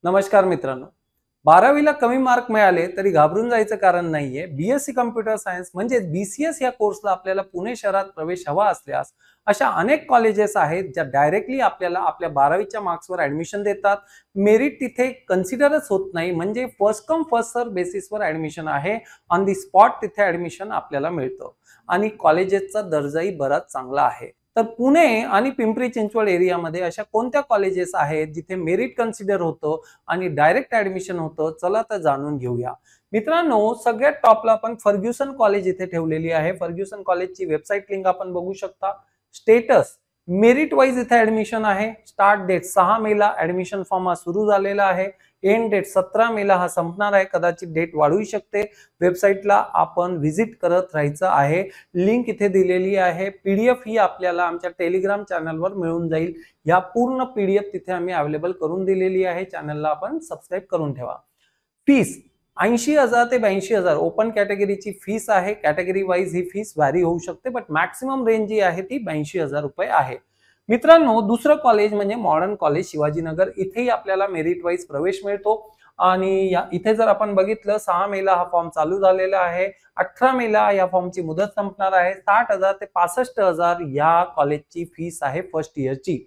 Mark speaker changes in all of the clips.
Speaker 1: नमस्कार मित्रांनो, 12वीला कमी मार्क मिळाले तरी घाबरून जायचं कारण नाहीये. बीएससी कम्प्युटर सायन्स म्हणजे बीसीएस या कोर्सला आपल्याला पुणे शहरात प्रवेश हवा असल्यास अशा अनेक कॉलेजेस आहेत ज्या डायरेक्टली आपल्याला आपल्या 12वीच्या मार्क्सवर ऍडमिशन देतात. मेरिट तिथे कन्सिडरच होत नाही, म्हणजे फर्स्ट कम फर्स्ट सर्व बेसिसवर ऍडमिशन आहे. ऑन दी स्पॉट तिथे ऍडमिशन आपल्याला मिळतं आणि कॉलेजेसचा दर्जाही बराच चांगला आहे. तर पुणे आणि पिंपरी चिंचवड एरियामध्ये अशा कोणत्या कॉलेजेस आहेत जिथे मेरिट कन्सिडर होतं आणि डायरेक्ट ऍडमिशन होतं, चला तर जाणून घेऊया. मित्रांनो, सगळ्यात टॉपला आपण फर्ग्युसन कॉलेज इथे ठेवलेली आहे. फर्ग्युसन कॉलेजची वेबसाईट लिंक आपण बघू शकता. स्टेटस मेरिट वाईज इथे ऍडमिशन आहे. स्टार्ट डेट 6 मेला ऍडमिशन फॉर्म हा सुरू झालेला आहे. एंड डेट 17 मेला हा संपणार आहे. कदाचित डेट वाढू शकते. वेबसाईटला आपण व्हिजिट करत राहायचं आहे. लिंक इथे दिलेली आहे. पीडीएफ ही आपल्याला आमच्या टेलिग्राम चॅनलवर मिळून जाईल. या पूर्ण पीडीएफ तिथे आम्ही अवेलेबल करून दिलेली आहे. चॅनलला आपण सबस्क्राईब करून ठेवा. फीस 80,000 ते 82,000 ओपन कॅटेगरीची फीस आहे. कॅटेगरी वाईज ही फीस व्हॅरी होऊ शकते, बट मॅक्सिमम रेंज जी आहे ती 82,000 रुपये आहे. मित्रांनो, दुसरं कॉलेज म्हणजे मॉडर्न कॉलेज शिवाजीनगर. इथेही आपल्याला मेरिट वाईज प्रवेश मिळतो आणि इथे जर आपण बघितलं 6 मेला हा फॉर्म चालू झालेला आहे. 18 मेला या फॉर्मची मुदत संपणार आहे. 60,000 ते 65,000 या कॉलेजची फीस आहे फर्स्ट इयरची.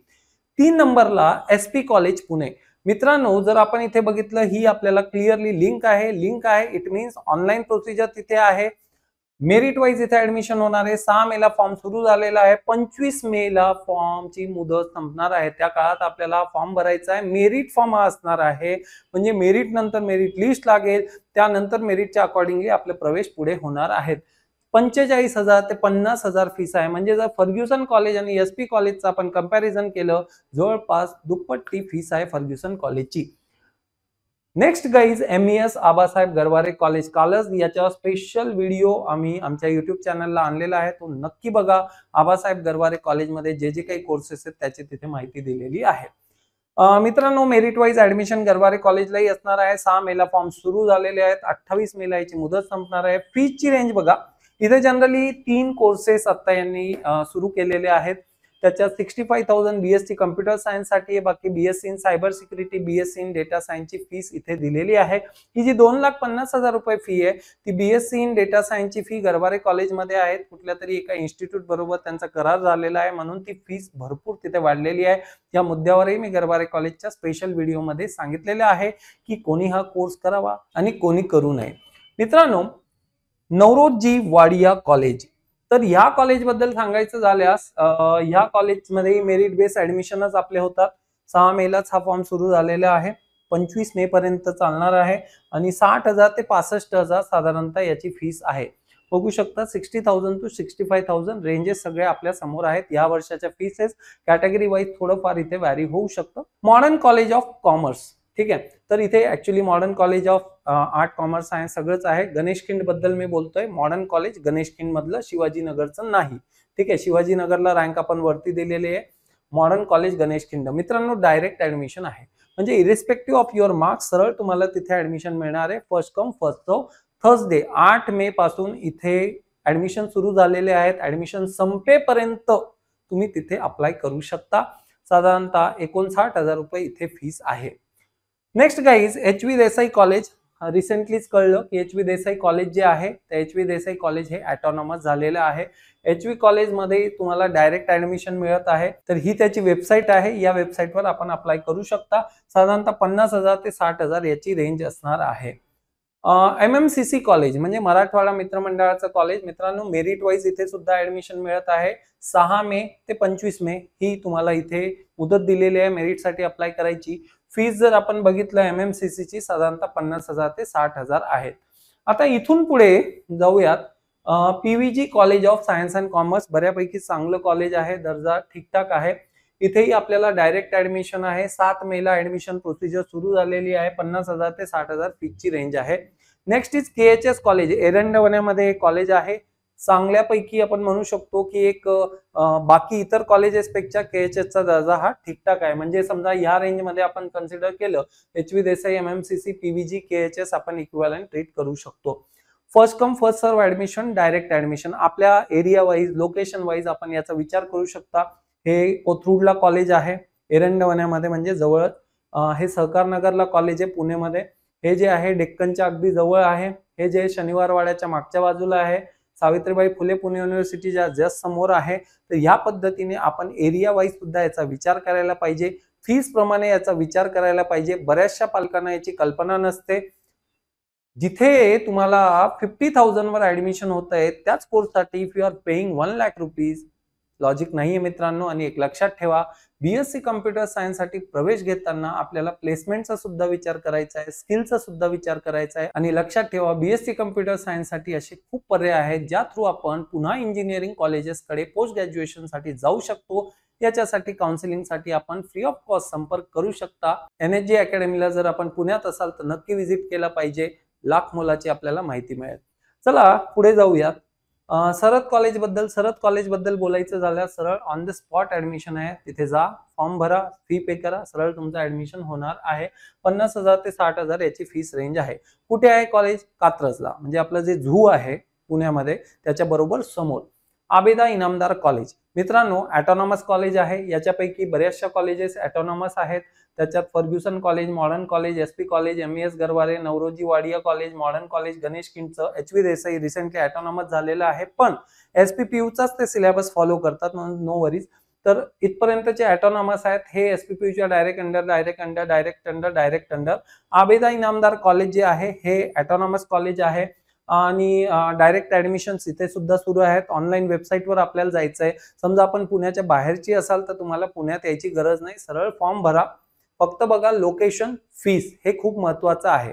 Speaker 1: 3 नंबरला एसपी कॉलेज पुणे. मित्रांनो, जर आपण इथे बघितलं, ही आपल्याला क्लिअरली लिंक आहे. इट मीन्स ऑनलाईन प्रोसिजर तिथे आहे. मेरिट वाईज इथे ऍडमिशन होणार आहे. 6 मेला फॉर्म सुरू झालेला आहे. 25 मेला फॉर्मची मुदत संपणार आहे. त्या काळात आपल्याला फॉर्म भरायचा आहे. मेरिट फॉर्म हा असणार आहे, म्हणजे मेरिट नंतर मेरिट लिस्ट लागेल. त्यानंतर मेरिटच्या अकॉर्डिंगली आपले प्रवेश पुढे होणार आहेत. 45,000 ते 50,000 फीस आहे. म्हणजे जर फर्ग्युसन कॉलेज आणि एसपी कॉलेजचं आपण कंपॅरिझन केलं, जवळपास दुप्पट फीस आहे फर्ग्युसन कॉलेजची. Next guys, MES Abasaheb Garware college कालच याच्या स्पेशल व्हिडिओ आम्ही आमच्या युट्यूब चॅनलला आणलेला आहे, तो नक्की बघा. आबासाहेब गरवारे कॉलेजमध्ये जे जे काही कोर्सेस आहेत त्याची तिथे माहिती दिलेली आहे. मित्रांनो, मेरिट वाईज ऍडमिशन गरवारे कॉलेजलाही असणार आहे. 6 मेला फॉर्म सुरू झालेले आहेत. 28 मेला याची मुदत संपणार आहे. फीची रेंज बघा, इथे जनरली 3 कोर्सेस आता यांनी सुरू केलेले आहेत. त्याच्यात 65,000 बीएससी कम्प्युटर सायन्स साठी आहे. बाकी BSc in cyber security, BSc in data सायन्सची फीस इथे दिलेली आहे. ही जी 2,50,000 रुपये फी आहे, ती बीएससी इन डेटा सायन्सची फी गरवारे कॉलेजमध्ये आहे. कुठल्या तरी एका इन्स्टिट्यूट बरोबर त्यांचा करार झालेला आहे, म्हणून ती फीस भरपूर तिथे वाढलेली आहे. या मुद्द्यावरही मी गरवारे कॉलेजच्या स्पेशल व्हिडिओमध्ये सांगितलेले आहे की कोणी हा कोर्स करावा आणि कोणी करू नये. मित्रांनो, नवरोजी वाडिया कॉलेज. तर ह्या कॉलेज बद्दल सांगायचं झाल्यास, ह्या कॉलेजमध्ये मेरिट बेस ऍडमिशनच आपले होतात. 6 मेलाच हा फॉर्म सुरू झालेला आहे. 25 मे पर्यंत चालणार आहे आणि 60,000 ते 65,000 साधारणतः याची फीस आहे. बघू शकता, 60,000 टू 65,000 रेंजेस सगळे आपल्या समोर आहेत. या वर्षाच्या फीसेस कॅटेगरी वाईज थोडंफार इथे व्हॅरी होऊ शकतं. मॉडर्न कॉलेज ऑफ कॉमर्स, ठीक आहे. तर इथे actually modern college of art, commerce, science सगळंच आहे. गणेशखिंड बद्दल मी बोलतोय. मॉडर्न कॉलेज गणेशखिंड मधलं, शिवाजीनगरचं नाही, ठीक आहे. शिवाजीनगरला रँक आपण वरती दिलेली आहे. Modern college Ganeshkhind. मित्रांनो, डायरेक्ट ऍडमिशन आहे, म्हणजे इरेस्पेक्टिव्ह ऑफ युअर मार्क्स सरळ तुम्हाला तिथे ऍडमिशन मिळणार आहे. First come first serve. Thursday 8 मे पासून इथे ऍडमिशन सुरू झालेले आहेत. ऍडमिशन संपेपर्यंत तुम्ही तिथे अप्लाय करू शकता. साधारणतः 59,000 रुपये इथे फीस आहे. Next guys, HV Desai college. रिसेंटलीच कळलं की HV देसाई कॉलेज जे आहे, ते HV देसाई कॉलेज हे ऑटोनॉमस झालेलं आहे. HV कॉलेजमध्ये तुम्हाला डायरेक्ट ऍडमिशन मिळत आहे. तर ही त्याची वेबसाईट आहे. या वेबसाईटवर आपण अप्लाय करू शकता. साधारणतः 50,000 ते 60,000 याची रेंज असणार आहे. MMCC कॉलेज म्हणजे मराठवाडा मित्रमंडळाचं कॉलेज. मित्रांनो, मेरिट वाईज इथे सुद्धा ऍडमिशन मिळत आहे. 6 मे ते 25 मे ही तुम्हाला इथे मुदत दिलेली आहे मेरिटसाठी अप्लाय करायची. फीस जर आपण बघितलं MMCC ची, साधारणतः 50,000 ते 60,000 आहेत. आता इथून पुढे जाऊयात. PVG college of science and commerce बऱ्यापैकी चांगलं कॉलेज आहे. दर्जा ठीकठाक आहे. इथेही आपल्याला डायरेक्ट ऍडमिशन आहे. 7 मेला ऍडमिशन प्रोसिजर सुरू झालेली आहे. 50,000 ते 60,000 फीची रेंज आहे. Next is KHS college. एरंडवण्यामध्ये कॉलेज आहे. चांगल्यापैकी आपण म्हणू शकतो की एक बाकी इतर कॉलेजेस पेक्षा KHS चा दर्जा हा ठीकठाक आहे. म्हणजे समजा या रेंज मध्ये आपण कन्सिडर केलं, HV Desai, MMCC, PVG, KHS आपण इक्विव्हॅलंट ट्रीट करू शकतो. First come first serve admission, direct admission. आपल्या एरिया वाईज, लोकेशन वाईज आपण याचा विचार करू शकता. हे कोथरूडला कॉलेज आहे, एरंडवण्यामध्ये म्हणजे जवळ हे सहकार नगरला कॉलेज आहे पुण्यामध्ये. हे जे आहे डेक्कनच्या अगदी जवळ आहे. हे जे शनिवारवाड्याच्या मागच्या बाजूला आहे. सावित्रीबाई फुले पुणे युनिव्हर्सिटीच्या जस्ट समोर आहे. तर ह्या पद्धतीने आपण एरिया वाईज सुद्धा याचा विचार करायला पाहिजे. फीस प्रमाणे याचा विचार करायला पाहिजे. बऱ्याचशा पालकांना याची कल्पना नसते. जिथे तुम्हाला 50,000 वर ऍडमिशन होत आहे त्याच कोर्ससाठी if you are paying 1 lakh rupees, logic नाहीये मित्रांनो. आणि एक लक्षात ठेवा, बीएससी कम्प्युटर सायन्स साठी प्रवेश घेताना आपल्याला प्लेसमेंटचा सुद्धा विचार करायचा आहे, स्किलचा सुद्धा विचार करायचा आहे. आणि लक्षात ठेवा, बीएससी कम्प्युटर सायन्स साठी असे खूप पर्याय आहेत ज्या थ्रू आपण पुन्हा इंजिनिअरिंग कॉलेजेसकडे पोस्ट ग्रॅज्युएशन साठी जाऊ शकतो. याच्यासाठी काउन्सिलिंग साठी आपण फ्री ऑफ कॉस्ट संपर्क करू शकता. एनएचजी अकॅडमीला जर आपण पुण्यात असाल तर नक्की व्हिजिट केला पाहिजे. लाख मोलाची आपल्याला माहिती मिळेल. चला पुढे जाऊयात. सरत कॉलेजबद्दल बोलायचं झालं, सरळ ऑन द स्पॉट ऍडमिशन आहे. तिथे जा, फॉर्म भरा, फी पे करा, सरळ तुमचं ऍडमिशन होणार आहे. 50,000 ते 60,000 याची फीस रेंज आहे. कुठे आहे कॉलेज? कात्रजला, म्हणजे आपलं जे झू आहे पुण्यामध्ये त्याच्या बरोबर समोर. आबेदा इनामदार कॉलेज मित्रांनो ऑटोनॉमस कॉलेज आहे. याच्यापैकी बऱ्याचशा कॉलेजेस ऑटोनॉमस आहेत. त्याच्यात Fergusson college, modern college, SP college, MES Garware, Nowrosjee Wadia college, modern college, Ganesh किंडचं, एचव्ही देसाई रिसेंटली ऑटोनॉमस झालेलं आहे. पण एसपीपीयूचाच ते सिलेबस फॉलो करतात म्हणून नो वरीज. तर इथपर्यंतचे ऑटोनॉमस आहेत. हे एसपीपीयूच्या direct under. Abeda Inamdar college जे आहे हे ऑटोनॉमस कॉलेज आहे आणि डायरेक्ट ऍडमिशन इथे सुद्धा सुरू आहेत. ऑनलाईन वेबसाईटवर आपल्याला जायचं आहे. समजा आपण पुण्याच्या बाहेरची असाल तर तुम्हाला पुण्यात यायची गरज नाही, सरळ फॉर्म भरा. फक्त बघा लोकेशन, फीस हे खूप महत्वाचं आहे.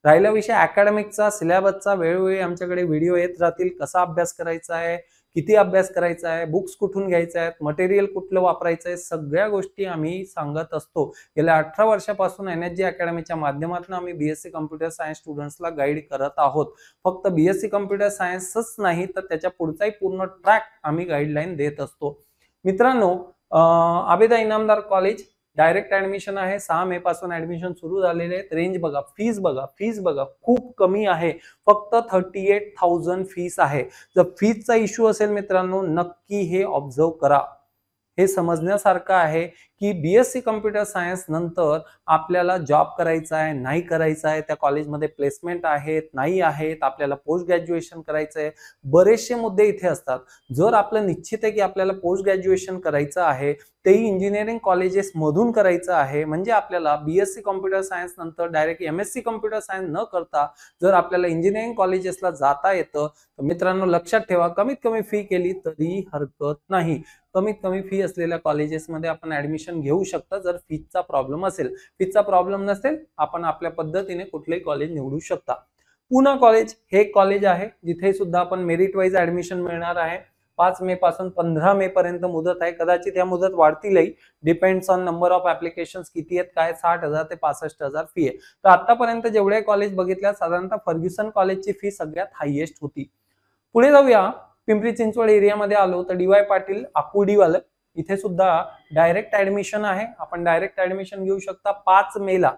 Speaker 1: राहिला विषय अकॅडमिकचा, सिलेबसचा, वेळोवेळी आमच्याकडे व्हिडिओ येत राहतील. कसा अभ्यास करायचा आहे, किती अभ्यास करायचा आहे, बुक्स कुठून घ्यायचे आहेत, मटेरियल कुठलं वापरायचं आहे, सगळ्या गोष्टी आम्ही सांगत असतो. गेल्या 18 वर्षापासून एनएचजी अकॅडमीच्या माध्यमातून आम्ही बीएससी कम्प्युटर सायन्स स्टुडंट्सला गाईड करत आहोत. फक्त बीएससी कम्प्युटर सायन्सच नाही तर त्याच्या पुढचाही पूर्ण ट्रॅक आम्ही गाईडलाईन देत असतो. मित्रांनो, Abeda Inamdar college direct admission आहे. 6 मे पासून ऍडमिशन सुरू झालेले आहेत. रेंज बघा, फीस बघा खूप कमी आहे. फक्त 38,000 फीस आहे. जर फीसचा इश्यू असेल मित्रांनो, नक्की हे ऑब्झर्व करा. हे समजण्यासारखं आहे की बीएससी कम्प्युटर सायन्स नंतर आपल्याला जॉब करायचा आहे, नाही करायचा आहे, त्या कॉलेजमध्ये प्लेसमेंट आहेत, नाही आहेत, आपल्याला पोस्ट ग्रॅज्युएशन करायचं आहे, बरेचसे मुद्दे इथे असतात. जर आपलं निश्चित आहे की आपल्याला पोस्ट ग्रॅज्युएशन करायचं आहे, तेही इंजिनिअरिंग कॉलेजेस मधून करायचं आहे, म्हणजे आपल्याला बीएससी कम्प्युटर सायन्स नंतर डायरेक्ट एमएससी कम्प्युटर सायन्स न करता जर आपल्याला इंजिनिअरिंग कॉलेजेसला जाता येतं तर मित्रांनो लक्षात ठेवा, कमीत कमी फी केली तरी हरकत नाही. कमीत कमी फी असलेल्या कॉलेजेसमध्ये आपण ऍडमिशन घेऊ शकता जर फीचा प्रॉब्लेम असेल. फीचा प्रॉब्लेम नसेल, आपण आपल्या पद्धतीने कुठलेही कॉलेज निवडू शकता. पुना कॉलेज हे कॉलेज आहे जिथे सुद्धा आपण मेरिट वाईज ऍडमिशन मिळणार आहे. 5 मे पासून 15 मे पर्यंत मुदत आहे. कदाचित या मुदत वाढतीलही, depends on number of applications किती आहेत, काय 60,000 ते 65,000 फी आहे. तर आतापर्यंत जेवढे कॉलेज बघितल्या साधारणतः फर्ग्युसन कॉलेजची फी सगळ्यात हायेस्ट होती. पुढे जाऊया, पिंपरी चिंचवड एरियामध्ये आलो तर डीवाय पाटील आकुर्डीवालं, इथे सुद्धा डायरेक्ट ऍडमिशन आहे. आपण डायरेक्ट ऍडमिशन घेऊ शकता. 5 मेला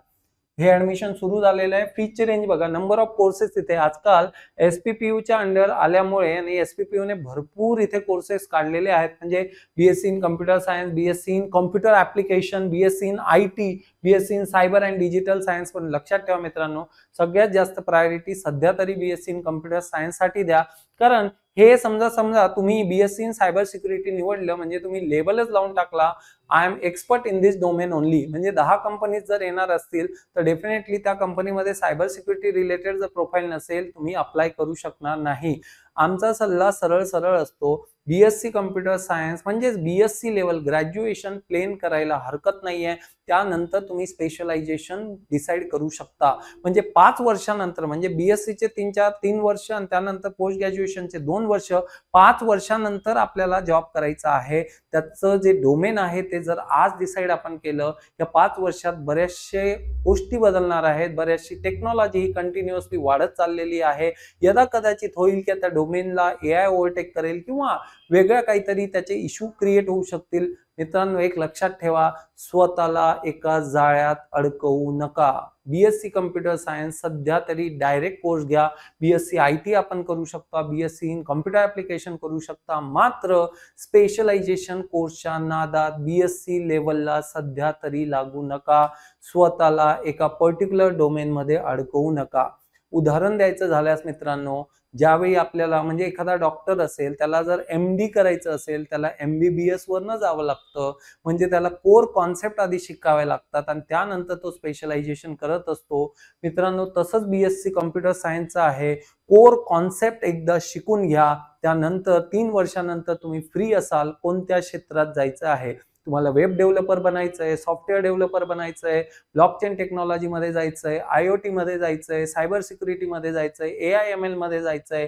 Speaker 1: हे ऍडमिशन सुरू झालेलं आहे. फीची रेंज बघा, नंबर ऑफ कोर्सेस इथे आजकाल एसपीपीयूच्या अंडर आल्यामुळे आणि एसपीपीयूने भरपूर इथे कोर्सेस काढलेले आहेत. म्हणजे BSc in computer science, BSc in computer application, BSc in IT, BSc in cyber and digital science. पण लक्षात ठेवा मित्रांनो, सगळ्यात जास्त प्रायोरिटी सध्या तरी बीएससी इन कम्प्युटर सायन्स साठी द्या. कारण हे समजा तुम्ही बीएससी इन सायबर सिक्युरिटी निवडलं म्हणजे तुम्ही लेबलच लावून टाकला, I am expert in this domain only. म्हणजे 10 कंपनीज जर येणार असतील तर डेफिनेटली त्या कंपनीमध्ये सायबर सिक्युरिटी रिलेटेड जर प्रोफाईल नसेल तुम्ही अप्लाय करू शकणार नाही. आमचा सल्ला सरळ असतो, बीएससी कम्प्युटर सायन्स म्हणजेच बीएससी लेवल ग्रॅज्युएशन प्लेन करायला हरकत नाहीये. त्यानंतर तुम्ही स्पेशलायझेशन डिसाइड करू शकता. म्हणजे 5 वर्षानंतर, म्हणजे बीएससीचे 3 वर्ष आणि त्यानंतर पोस्ट ग्रॅज्युएशनचे 2 वर्ष, 5 वर्षानंतर आपल्याला जॉब करायचा आहे. त्याचं जे डोमेन आहे ते जर आज डिसाइड आपण केलं, या 5 वर्षात बरेचसे गोष्टी बदलणार आहेत. बऱ्याचशी टेक्नॉलॉजी ही कंटिन्युअसली वाढत चाललेली आहे. यदा कदाचित होईल की त्या डोमेनला एआय ओव्हरटेक करेल किंवा वेगळ्या काहीतरी त्याचे इश्यू क्रिएट होऊ शकतील. मित्रांनो, एक लक्षात ठेवा, स्वतःला एका जाळ्यात अडकवू नका. बीएससी कम्प्युटर सायन्स सध्या तरी डायरेक्ट कोर्स घ्या. बीएससी IT आपण करू शकता, बीएससी इन कम्प्युटर ऍप्लिकेशन करू शकता. मात्र स्पेशलायझेशन कोर्सच्या नादात बीएससी लेवलला सध्या तरी लागू नका. स्वतःला एका पर्टिक्युलर डोमेन मध्ये अडकवू नका. उदाहरण द्यायचं झाल्यास मित्रांनो, ज्यावेळी आपल्याला म्हणजे एखादा डॉक्टर असेल, त्याला जर MD करायचं असेल, त्याला MBBS वरनं जावं लागतं. म्हणजे त्याला कोर कॉन्सेप्ट आधी शिकावे लागतात आणि त्यानंतर तो स्पेशलायझेशन करत असतो. मित्रांनो, तसंच बीएससी कम्प्युटर सायन्सचं आहे. कोर कॉन्सेप्ट एकदा शिकून घ्या, त्यानंतर 3 वर्षानंतर तुम्ही फ्री असाल कोणत्या क्षेत्रात जायचं आहे. तुम्हाला वेब डेव्हलपर बनायचंय, सॉफ्टवेअर डेव्हलपर बनायचंय, ब्लॉकचेन टेक्नॉलॉजी मध्ये जायचंय, IoT मध्ये जायचंय, सायबर सिक्युरिटी मध्ये जायचंय, AI/ML मध्ये जायचंय.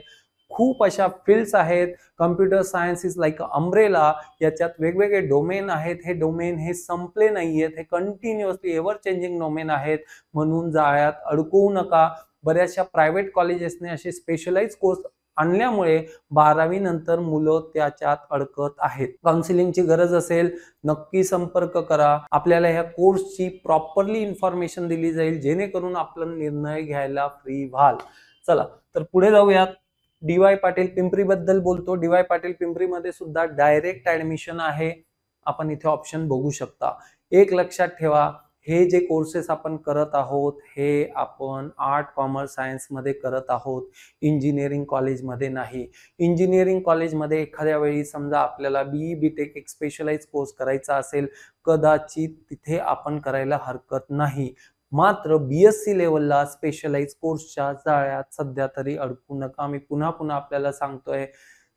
Speaker 1: खूप अशा फील्ड्स आहेत. Computer science is like umbrella. याच्यात वेगवेगळे डोमेन आहेत. हे डोमेन हे संपले नाहीयेत, हे कंटिन्युअसली एव्हर चेंजिंग डोमेन आहेत. म्हणून जाळ्यात अडकवू नका. बऱ्याचशा प्रायव्हेट कॉलेजेसने असे स्पेशलाइज कोर्स आणल्यामुळे 12वी नंतर मुलं त्याच्यात अडकत आहेत. काउन्सिलिंगची गरज असेल नक्की संपर्क करा. आपल्याला ह्या कोर्सची प्रॉपरली इन्फॉर्मेशन दिली जाईल, जेणेकरून आपला निर्णय घ्यायला फ्री व्हाल. चला तर पुढे जाऊयात. DY पाटील पिंपरी बद्दल बोलतो. DY पाटील पिंपरी मध्ये सुद्धा डायरेक्ट ऍडमिशन आहे. आपण इथे ऑप्शन बघू शकता. एक लक्षात ठेवा, हे जे कोर्सेस आपण करत आहोत हे आपण आर्ट, कॉमर्स, सायन्स मध्ये करत आहोत, इंजिनिअरिंग कॉलेजमध्ये नाही. इंजिनिअरिंग कॉलेजमध्ये एखाद्या वेळी समजा आपल्याला BE BTech एक स्पेशलाइज कोर्स करायचा असेल, कदाचित तिथे आपण करायला हरकत नाही. मात्र बीएससी लेवलला स्पेशलाइज कोर्सच्या जाळ्यात सध्या तरी अडकू नका. मी पुन्हा पुन्हा आपल्याला सांगतोय,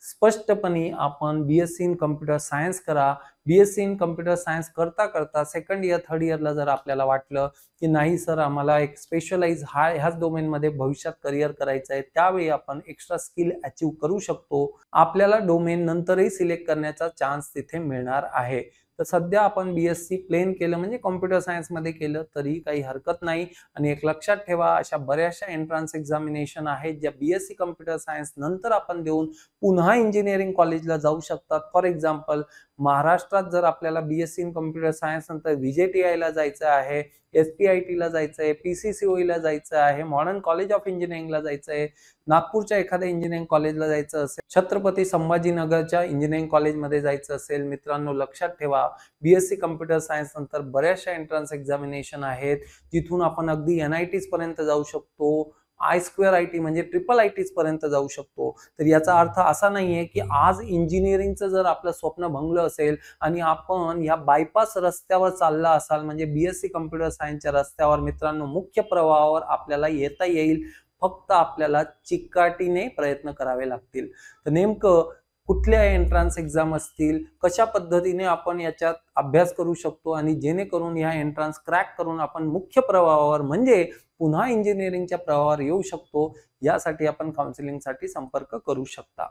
Speaker 1: स्पष्टपणे आपण बीएससी इन कम्प्युटर सायन्स करा. बीएससी इन कम्प्युटर सायन्स करता करता सेकंड इयर, थर्ड इयरला जर आपल्याला वाटलं की नाही सर आम्हाला एक स्पेशलाइज ह्याच डोमेनमध्ये भविष्यात करिअर करायचं आहे, त्यावेळी आपण एक्स्ट्रा स्किल अचीव करू शकतो. आपल्याला डोमेन नंतरही सिलेक्ट करण्याचा चान्स तिथे मिळणार आहे. तर सध्या आपण बीएससी प्लेन केलं म्हणजे कॉम्प्युटर सायन्स मध्ये केलं तरी काही हरकत नाही. आणि एक लक्षात ठेवा, अशा बऱ्याचशा एंट्रन्स एक्झामिनेशन आहेत ज्या बीएससी कम्प्युटर सायन्स नंतर आपण देऊन पुन्हा इंजिनिअरिंग कॉलेजला जाऊ शकतात. फॉर एक्झाम्पल, महाराष्ट्रात जर आपल्याला बीएससी इन कम्प्युटर सायन्स नंतर VJTI ला जायचं आहे, SPIT ला जायचं आहे, PCCOE ला जायचं आहे, मॉडर्न कॉलेज ऑफ इंजिनिअरिंगला जायचं आहे, नागपूरच्या एखाद्या इंजिनिअरिंग कॉलेजला जायचं असेल, छत्रपती संभाजीनगरच्या इंजिनिअरिंग कॉलेजमध्ये जायचं असेल, मित्रांनो लक्षात ठेवा, बीएससी कम्प्युटर सायन्स नंतर बऱ्याचशा एंट्रन्स एक्झामिनेशन आहेत जिथून आपण अगदी NITs पर्यंत जाऊ शकतो. I2IT म्हणजे IIITs पर्यंत जाऊ शकतो. तर याचा अर्थ असा नाहीये की आज इंजिनिअरिंगचं जर आपलं स्वप्न भंगलं असेल आणि आपण या बायपास रस्त्यावर चालला असाल म्हणजे बीएससी कम्प्युटर सायन्सच्या रस्त्यावर, मित्रांनो मुख्य प्रवाहावर आपल्याला येता येईल. फक्त आपल्याला चिकाटीने प्रयत्न करावे लागतील. तर नेमकं कुठल्या एंट्रन्स एक्झाम असतील, कशा पद्धतीने आपण याच्यात अभ्यास करू शकतो आणि जेणेकरून या एंट्रन्स क्रॅक करून आपण मुख्य प्रवाहावर म्हणजे पुन्हा इंजिनिअरिंगच्या प्रवाहावर येऊ शकतो, यासाठी आपण काउन्सिलिंगसाठी संपर्क करू शकता.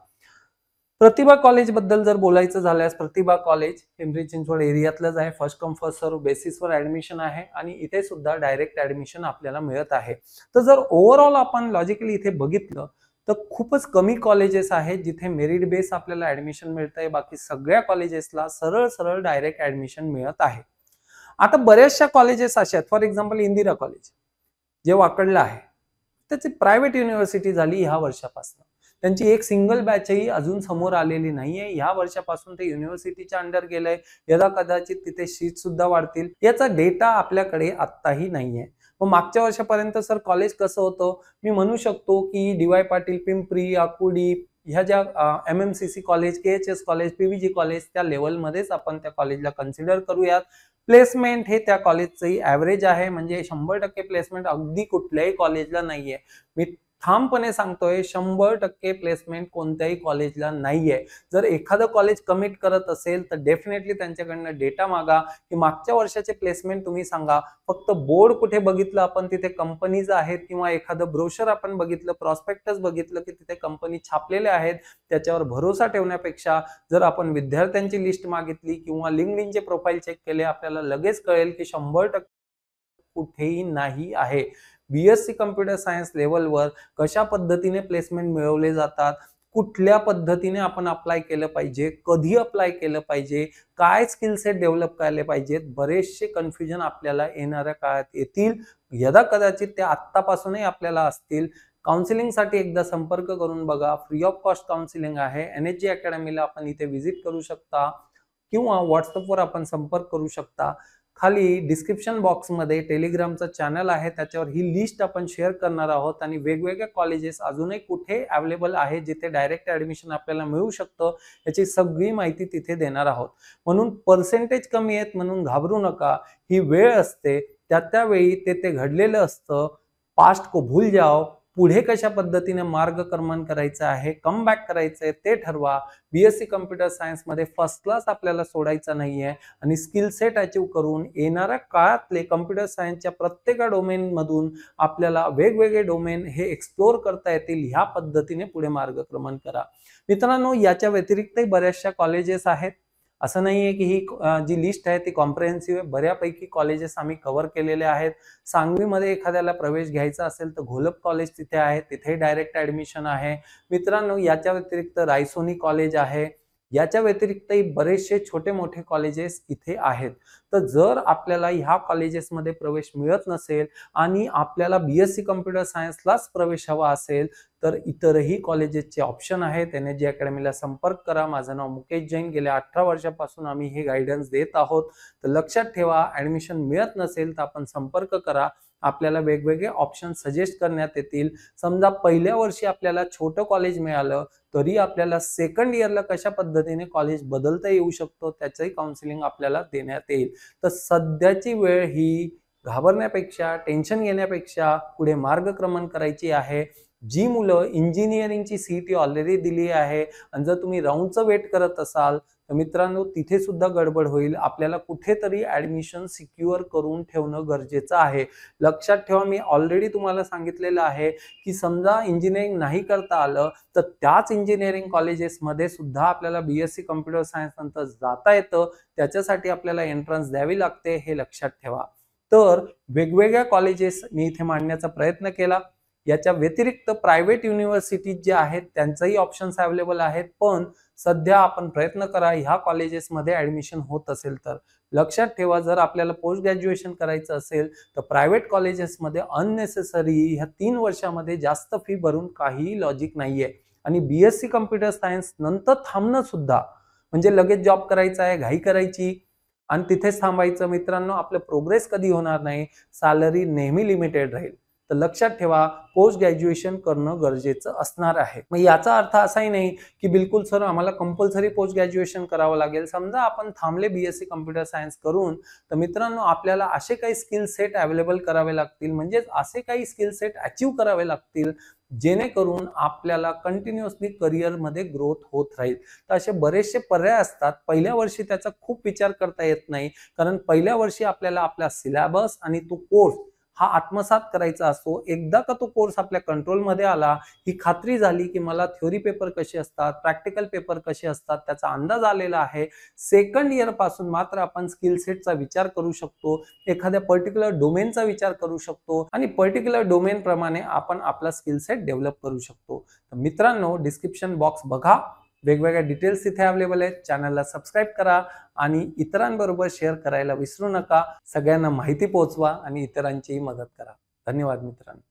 Speaker 1: प्रतिभा कॉलेज बद्दल जर बोलायचं झाल्यास, प्रतिभा कॉलेज पिंपरी चिंचवड एरियातलंच आहे. फर्स्ट कम फर्स्ट सर्व बेसिसवर ऍडमिशन आहे आणि इथे सुद्धा डायरेक्ट ऍडमिशन आपल्याला मिळत आहे. तर जर ओव्हरऑल आपण लॉजिकली इथे बघितलं तर खूपच कमी कॉलेजेस आहेत जिथे मेरिट बेस आपल्याला ऍडमिशन मिळतंय. बाकी सगळ्या कॉलेजेसला सरळ सरळ डायरेक्ट ऍडमिशन मिळत आहे. आता बऱ्याचशा कॉलेजेस अशा आहेत, फॉर एक्झाम्पल इंदिरा कॉलेज जे वाकडलं आहे, त्याची प्रायव्हेट युनिव्हर्सिटी झाली ह्या वर्षापासून. त्यांची एक सिंगल बॅचही अजून समोर आलेली नाहीये. या वर्षापासून ते युनिव्हर्सिटीच्या अंडर गेलंय. यदा कदाचित तिथे सीट सुद्धा वाढतील. याचा डेटा आपल्याकडे आत्ताही नाहीये. मग मागच्या वर्षापर्यंत सर कॉलेज कसं होतं, मी म्हणू शकतो की DY पाटील पिंपरी, आकुर्डी ह्या ज्या MMCC college, KHS college, PVG college त्या लेवलमध्येच आपण त्या कॉलेजला कन्सिडर करूयात. प्लेसमेंट हे त्या कॉलेजचंही ऍव्हरेज आहे, म्हणजे 100% प्लेसमेंट अगदी कुठल्याही कॉलेजला नाहीये. मी ठामपणे सांगतोय 100% प्लेसमेंट कोणत्याही कॉलेजला नाहीये. जर एखादं कॉलेज कमिट करत असेल तर डेफिनेटली त्यांच्याकडनं डेटा मागा की मागच्या वर्षाचे प्लेसमेंट तुम्ही सांगा. फक्त बोर्ड कुठे बघितलं आपण तिथे कंपनीज आहेत किंवा एखादं ब्रोशर आपण बघितलं, प्रॉस्पेक्टस बघितलं की तिथे कंपनी छापलेल्या आहेत, त्याच्यावर भरोसा ठेवण्यापेक्षा जर आपण विद्यार्थ्यांची लिस्ट मागितली किंवा लिंक्डइनचे प्रोफाईल चेक केले, आपल्याला लगेच कळेल की 100% कुठेही नाही आहे. बीएससी कम्प्युटर सायन्स लेवलवर कशा पद्धतीने प्लेसमेंट मिळवले जातात, कुठल्या पद्धतीने आपण अप्लाय केलं पाहिजे, कधी अप्लाय केलं पाहिजे, काय स्किल सेट डेव्हलप केले पाहिजेत, बरेचसे कन्फ्युजन आपल्याला येणाऱ्या काळात येतील. यदा कदाचित ते आत्तापासूनही आपल्याला असतील. काउन्सिलिंगसाठी एकदा संपर्क करून बघा. फ्री ऑफ कॉस्ट काउन्सिलिंग आहे. NHG अकॅडमीला आपण इथे व्हिजिट करू शकता किंवा व्हॉट्सअपवर आपण संपर्क करू शकता. खाली डिस्क्रिप्शन बॉक्समध्ये टेलिग्रामचा चॅनल आहे, त्याच्यावर ही लिस्ट आपण शेअर करणार आहोत आणि वेगवेगळ्या कॉलेजेस अजूनही कुठे अवेलेबल आहे जिथे डायरेक्ट ऍडमिशन आपल्याला मिळू शकतं याची सगळी माहिती तिथे देणार आहोत. म्हणून पर्सेंटेज कमी आहेत म्हणून घाबरू नका. ही वेळ असते, त्यावेळी ते घडलेलं असतं. पास्ट को भूल जाओ. पुढे कशा पद्धतीने मार्गक्रमण करायचं आहे, कमबॅक करायचं आहे ते ठरवा. BSc कम्प्युटर सायन्स मध्ये फर्स्ट क्लास आपल्याला सोडायचा नाहीये आणि स्किल सेट अचीव करून येणाऱ्या काळातले कम्प्युटर सायन्सच्या प्रत्येक डोमेन मधून आपल्याला वेगवेगळे डोमेन हे एक्सप्लोर करता येतील. ह्या पद्धतीने पुढे मार्गक्रमण करा. मित्रांनो, याच्या व्यतिरिक्तही बऱ्याचशा कॉलेजेस आहेत. असं नाहीये की ही जी लिस्ट आहे ती कॉम्प्रिहेन्सिव्ह आहे. बऱ्यापैकी कॉलेजेस आम्ही कव्हर केलेले आहेत. सांगवीमध्ये एखाद्याला प्रवेश घ्यायचा असेल तर घोलप कॉलेज तिथे आहे, तिथे डायरेक्ट ऍडमिशन आहे. मित्रांनो, याच्या व्यतिरिक्त रायसोनी कॉलेज आहे. याच्या व्यतिरिक्तही बरेचसे छोटे मोठे कॉलेजेस इथे आहेत. तर जर आपल्याला ह्या कॉलेजेसमध्ये प्रवेश मिळत नसेल आणि आपल्याला BSc कम्प्युटर सायन्सलाच प्रवेश हवा असेल तर इतरही कॉलेजेसचे ऑप्शन आहेत. NHG अकॅडमीला संपर्क करा. माझं नाव मुकेश जैन. गेल्या 18 वर्षापासून आम्ही हे गायडन्स देत आहोत. तर लक्षात ठेवा, ऍडमिशन मिळत नसेल तर आपण संपर्क करा. आपल्याला वेगवेगळे ऑप्शन सजेस्ट करण्यात येतील. समजा पहिल्या वर्षी आपल्याला छोटं कॉलेज मिळालं तरी आपल्याला सेकंड इयरला कशा पद्धतीने कॉलेज बदलता येऊ शकतो त्याचंही काउन्सिलिंग आपल्याला देण्यात येईल. तर सध्याची वेळ ही घाबरण्यापेक्षा, टेन्शन घेण्यापेक्षा पुढे मार्गक्रमण करायची आहे. जी मुलं इंजिनिअरिंगची CET ऑलरेडी दिली आहे आणि जर तुम्ही राऊंडचं वेट करत असाल तर मित्रांनो तिथे सुद्धा गडबड होईल. आपल्याला कुठेतरी ऍडमिशन सिक्युअर करून ठेवणं गरजेचं आहे. लक्षात ठेवा, मी ऑलरेडी तुम्हाला सांगितलेलं आहे की समजा इंजिनिअरिंग नाही करता आलं तर त्याच इंजिनिअरिंग कॉलेजेसमध्ये सुद्धा आपल्याला BSc कम्प्युटर सायन्स नंतर जाता येतं. त्याच्यासाठी आपल्याला एंट्रन्स द्यावी लागते, हे लक्षात ठेवा. तर वेगवेगळ्या कॉलेजेस मी इथे मांडण्याचा प्रयत्न केला. याच्या व्यतिरिक्त प्रायव्हेट युनिव्हर्सिटीज जे आहेत त्यांचंही ऑप्शन्स अवेलेबल आहेत. पण सध्या आपण प्रयत्न करा ह्या कॉलेजेसमध्ये ऍडमिशन होत असेल तर. लक्षात ठेवा, जर आपल्याला पोस्ट ग्रॅज्युएशन करायचं असेल तर प्रायव्हेट कॉलेजेसमध्ये अननेसेसरी ह्या 3 वर्षामध्ये जास्त फी भरून काहीही लॉजिक नाहीये. आणि BSc कम्प्युटर सायन्स नंतर थांबणं सुद्धा म्हणजे लगेच जॉब करायचा आहे, घाई करायची आणि तिथेच थांबायचं. मित्रांनो, आपलं प्रोग्रेस कधी होणार नाही. सॅलरी नेहमी लिमिटेड राहील. तर लक्षात ठेवा, पोस्ट ग्रॅज्युएशन करणं गरजेचं असणार आहे. मग याचा अर्थ असाही नाही की बिलकुल सर आम्हाला कंपल्सरी पोस्ट ग्रॅज्युएशन करावं लागेल. समजा आपण थांबले BSc कम्प्युटर सायन्स करून, तर मित्रांनो आपल्याला असे काही स्किल सेट अवेलेबल करावे लागतील, म्हणजेच असे काही स्किल सेट अचीव करावे लागतील जेणेकरून आपल्याला कंटिन्युअसली करिअरमध्ये ग्रोथ होत राहील. तर असे बरेचसे पर्याय असतात. पहिल्या वर्षी त्याचा खूप विचार करता येत नाही, कारण पहिल्या वर्षी आपल्याला आपला सिलेबस आणि तो कोर्स हा आत्मसात करायचा असतो. एकदा का तो कोर्स आपल्या कंट्रोलमध्ये आला, ही खात्री झाली की मला थ्योरी पेपर कसे असतात, प्रॅक्टिकल पेपर कसे असतात त्याचा अंदाज आलेला आहे. सेकंड इयर पासून मात्र आपण स्किल सेटचा विचार करू शकतो, एखाद्या पर्टिक्युलर डोमेनचा विचार करू शकतो आणि पर्टिक्युलर डोमेन प्रमाणे आपण आपला स्किल सेट डेव्हलप करू शकतो. तर मित्रांनो, डिस्क्रिप्शन बॉक्स बघा, वेगवेगळ्या डिटेल्स तिथे अवेलेबल आहेत. चॅनलला सबस्क्राईब करा आणि इतरांबरोबर शेअर करायला विसरू नका. सगळ्यांना माहिती पोहोचवा आणि इतरांचीही मदत करा. धन्यवाद मित्रांनो.